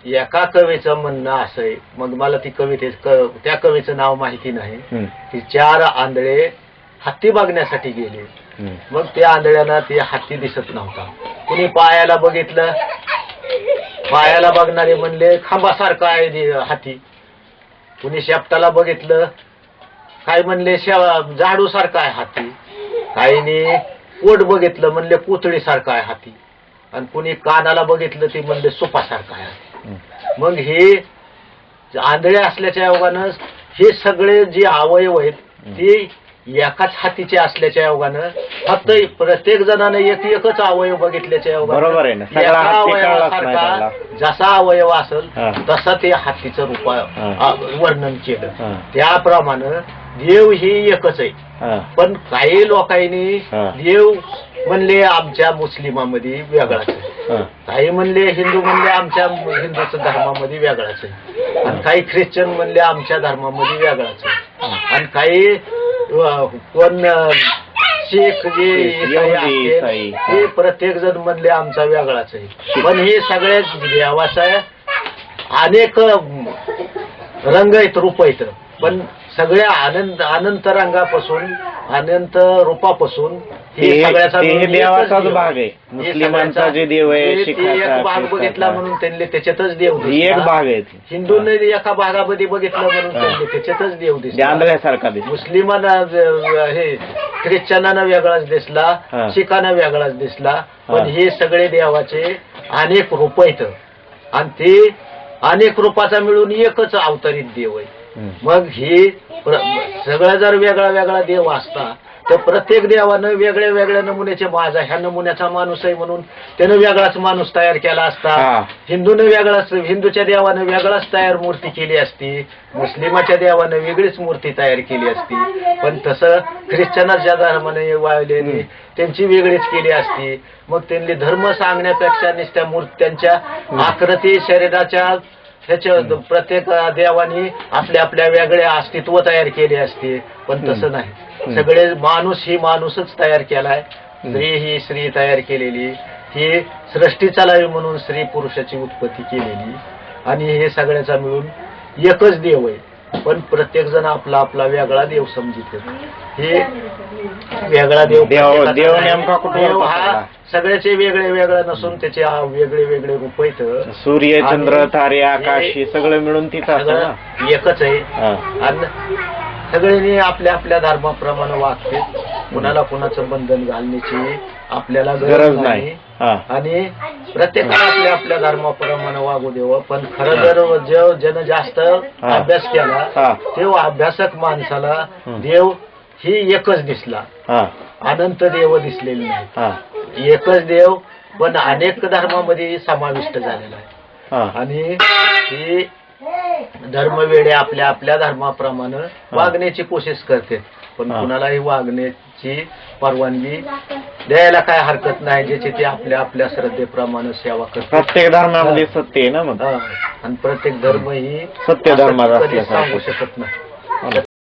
एका कवीचं म्हणणं असं आहे, मग मला ती त्या कवीचं नाव माहिती नाही, की 4 आंधळे हत्ती बघण्यासाठी गेले. मग त्या आंधळ्यांना ते हत्ती दिसत नव्हता. कुणी पायाला बघितलं, पायाला बघणारे म्हणले खांबासारखा आहे हाती. कुणी शेपटाला बघितलं, काय म्हणले झाडू सारखा आहे हाती. काहींनी पोट बघितलं, म्हणले पुतळीसारखा आहे हाती. आणि कुणी कानाला बघितलं, ते म्हणले सुपासारखा आहे हाती. मग हे आंधळे असल्याच्या योगानं हे सगळे जे अवयव आहेत ते एकाच हातीचे असल्याच्या योगानं फक्त प्रत्येक जणांना एकच अवयव बघितल्याच्या योगानं एका अवयवासारखा जसा अवयव असेल तसा ते हातीचं वर्णन केलं. त्याप्रमाणे देव ही एकच आहे. पण काही लोकांनी देव म्हणले आमच्या मुस्लिमामध्ये वेगळाच आहे, काही म्हणले हिंदू म्हणले आमच्या हिंदूच्या धर्मामध्ये वेगळाच आहे, आणि काही ख्रिश्चन म्हणले आमच्या धर्मामध्ये वेगळाच आहे, आणि काही कोण शीख जे ते प्रत्येक जण म्हणले आमचा वेगळाच आहे. पण हे सगळ्याच देवाचा अनेक रंग आहेत, रूप आहेत. पण सगळ्या अनंत रंगापासून अनंत रूपापासून हे सगळ्याचा देवाचाच भाग आहे. मुस्लिमांचा जे देव आहे एक भाग बघितला म्हणून त्यांनी त्याच्यातच देव एक भाग आहे. हिंदूंनी एका भागामध्ये बघितलं म्हणून त्यांनी त्याच्यातच देव दिसला, आंधळ्यासारखा. मुस्लिमांना हे ख्रिश्चनांना वेगळाच दिसला, शिखांना वेगळाच दिसला. पण हे सगळे देवाचे अनेक रूप आहेत, आणि ते अनेक रूपाचा मिळून एकच अवतरित देव आहे. मग हे सगळा जर वेगळा वेगळा देव असता तर प्रत्येक देवानं वेगळ्या वेगळ्या नमुन्याचे, माझा ह्या नमुन्याचा माणूस आहे म्हणून त्यानं वेगळाच माणूस तयार केला असता. हिंदूनं वेगळाच, हिंदूच्या देवानं वेगळाच तयार मूर्ती केली असती, मुस्लिमाच्या देवानं वेगळीच मूर्ती तयार केली असती. पण तसं ख्रिश्चनाच्या धर्माने वाळलेली त्यांची वेगळीच केली असती. मग त्यांनी धर्म सांगण्यापेक्षा नुसत्या मूर्त्यांच्या आकृती शरीराच्या ह्याच्या प्रत्येक देवानी आपल्या आपल्या वेगळ्या अस्तित्व तयार केले असते. पण तसं नाही, सगळे माणूस ही माणूसच तयार केलाय, स्त्री ही स्त्री तयार केलेली, ही सृष्टी चालावी म्हणून स्त्री पुरुषाची उत्पत्ती केलेली, आणि हे सगळ्याचा मिळून एकच देव आहे. पण प्रत्येक जण आपला आपला वेगळा देव समजित. हे वेगळा देव देव हा सगळ्याचे वेगळे वेगळे नसून त्याचे वेगळे वेगळे रूप आहेत. सूर्य चंद्र तारे आकाश हे सगळं मिळून तिथं एकच आहे. आणि सगळ्यांनी आपल्या आपल्या धर्माप्रमाणे वागते, कुणाला कुणाचं बंधन घालण्याची आपल्याला गरज नाही, आणि प्रत्येकाला आपल्या आपल्या धर्माप्रमाणे वागू देव. पण खरं जर जन जास्त अभ्यास केला तेव्हा अभ्यासक माणसाला देव ही एकच दिसला, अनंत देव दिसलेले नाही. एकच देव पण अनेक धर्मामध्ये समाविष्ट झालेला आहे, आणि ही धर्मवेडे आपल्या आपल्या धर्माप्रमाणे वागण्याची कोशिश करते. पण कुणालाही वागण्याची परवानगी द्यायला काय हरकत नाही, ज्याची ते आपल्या आपल्या श्रद्धेप्रमाणे सेवा करते. प्रत्येक धर्मामध्ये सत्य आहे ना, मग आणि प्रत्येक धर्म ही सत्य धर्म सांगू शकत नाही.